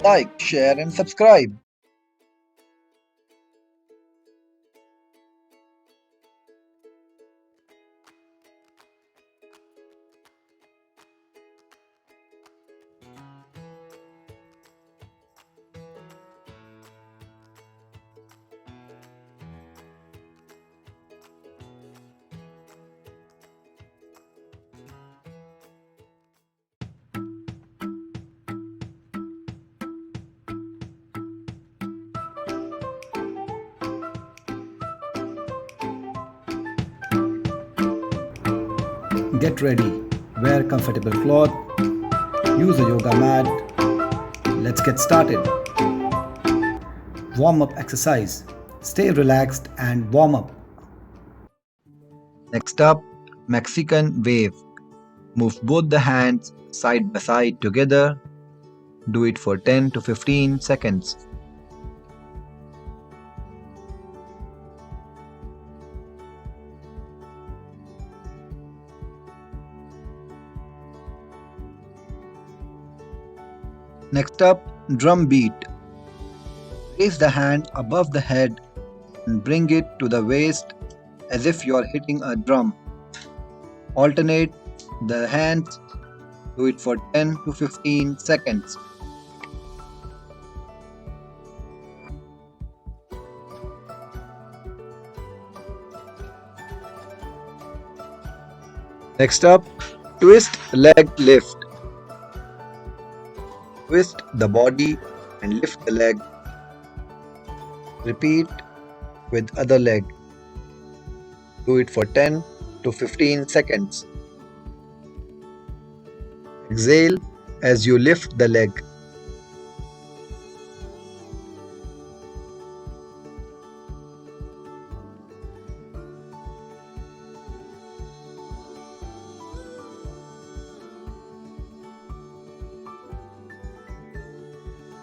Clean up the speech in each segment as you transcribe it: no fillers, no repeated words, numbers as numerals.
Like, share, and subscribe. Get ready, wear comfortable cloth, use a yoga mat. Let's get started. Warm up exercise. Stay relaxed and warm up. Next up, Mexican wave. Move both the hands side by side together. Do it for 10 to 15 seconds. Next up, drum beat. Raise the hand above the head and bring it to the waist as if you are hitting a drum. Alternate the hands. Do it for 10 to 15 seconds. Next up, twist leg lift. Twist the body and lift the leg. Repeat with other leg. Do it for 10 to 15 seconds. Exhale as you lift the leg.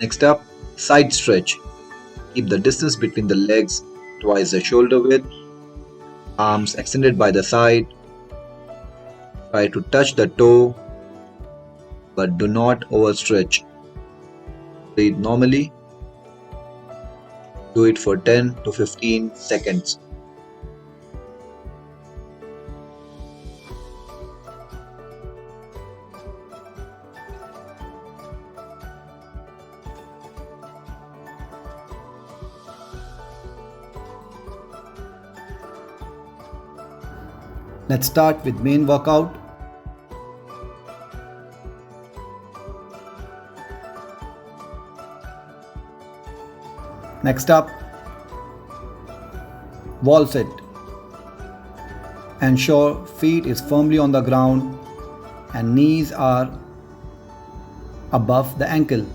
Next up, side stretch. Keep the distance between the legs twice the shoulder width. Arms extended by the side. Try to touch the toe, but do not overstretch. Breathe normally. Do it for 10 to 15 seconds. Let's start with main workout. Next up, wall sit. Ensure feet is firmly on the ground and knees are above the ankle.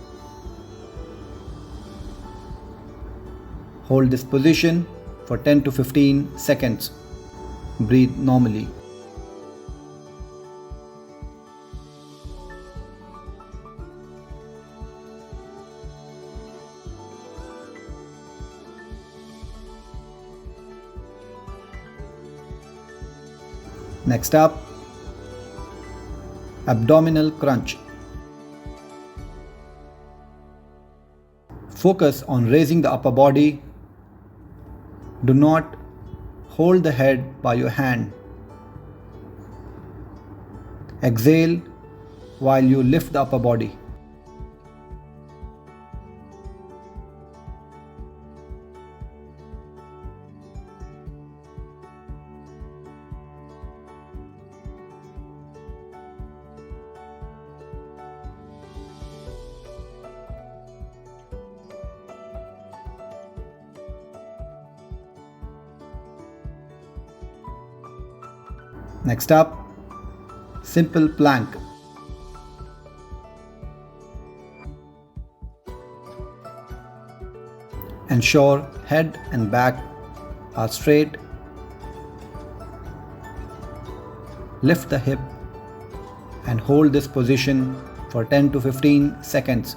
Hold this position for 10 to 15 seconds. Breathe normally. Next up, abdominal crunch. Focus on raising the upper body. Do not hold the head by your hand. Exhale while you lift the upper body. Next up, simple plank. Ensure head and back are straight. Lift the hip and hold this position for 10 to 15 seconds.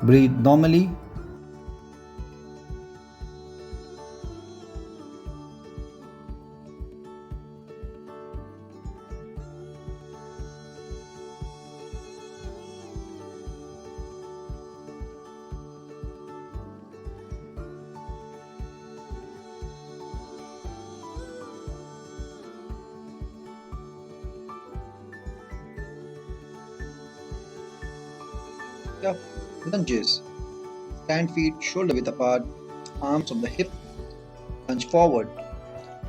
Breathe normally. Up, lunges. Stand feet shoulder width apart, arms on the hip, lunge forward.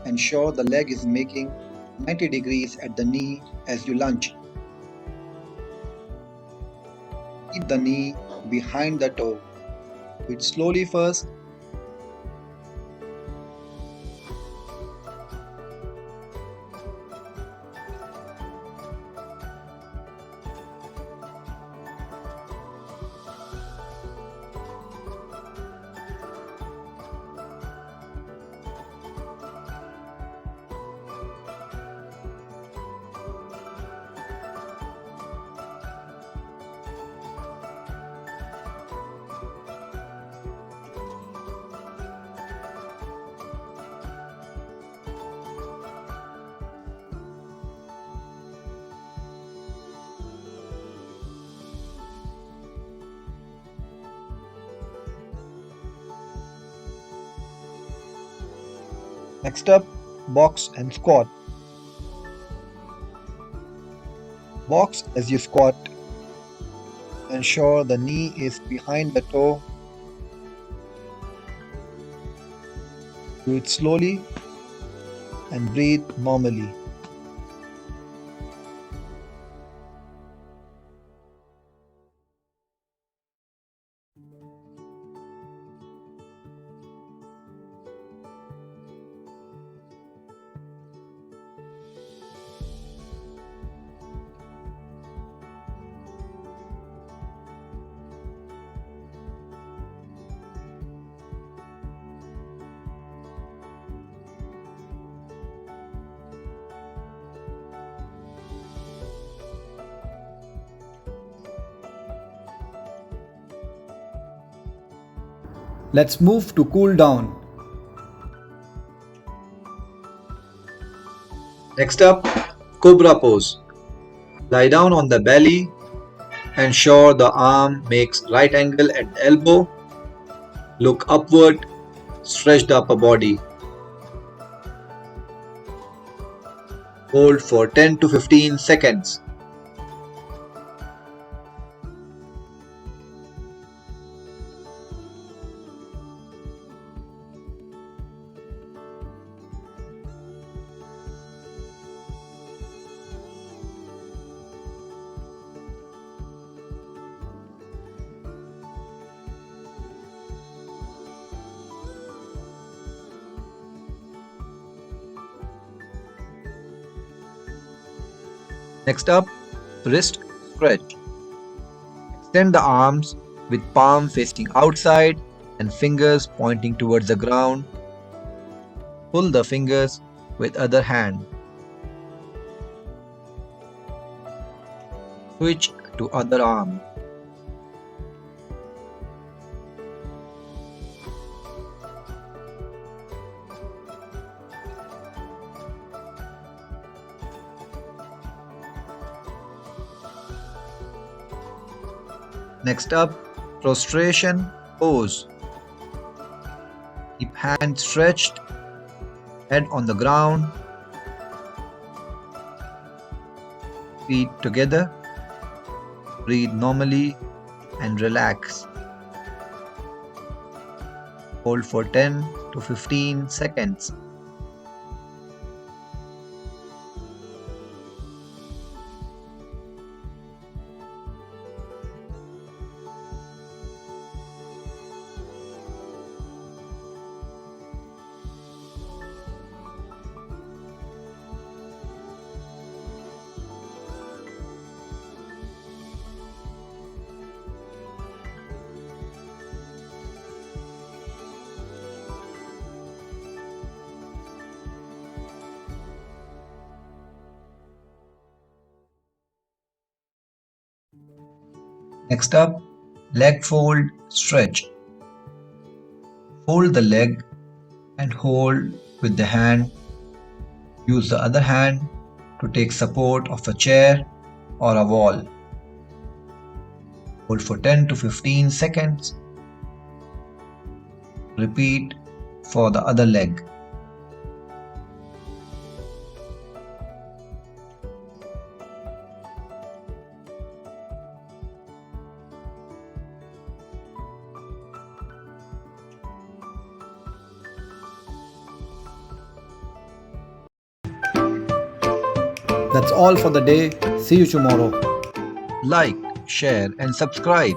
Ensure the leg is making 90 degrees at the knee as you lunge. Keep the knee behind the toe. Do it slowly first. Next up, box and squat. Box as you squat. Ensure the knee is behind the toe. Do it slowly and breathe normally. Let's move to cool down. Next up, Cobra pose. Lie down on the belly. Ensure the arm makes right angle at the elbow. Look upward. Stretch the upper body. Hold for 10 to 15 seconds. Next up, wrist stretch. Extend the arms with palm facing outside and fingers pointing towards the ground. Pull the fingers with other hand. Switch to other arm. Next up, prostration pose. Keep hands stretched, head on the ground, feet together. Breathe normally and relax. Hold for 10 to 15 seconds. Next up, leg fold stretch. Fold the leg and hold with the hand. Use the other hand to take support of a chair or a wall. Hold for 10 to 15 seconds. Repeat for the other leg. That's all for the day. See you tomorrow. Like, share, and subscribe.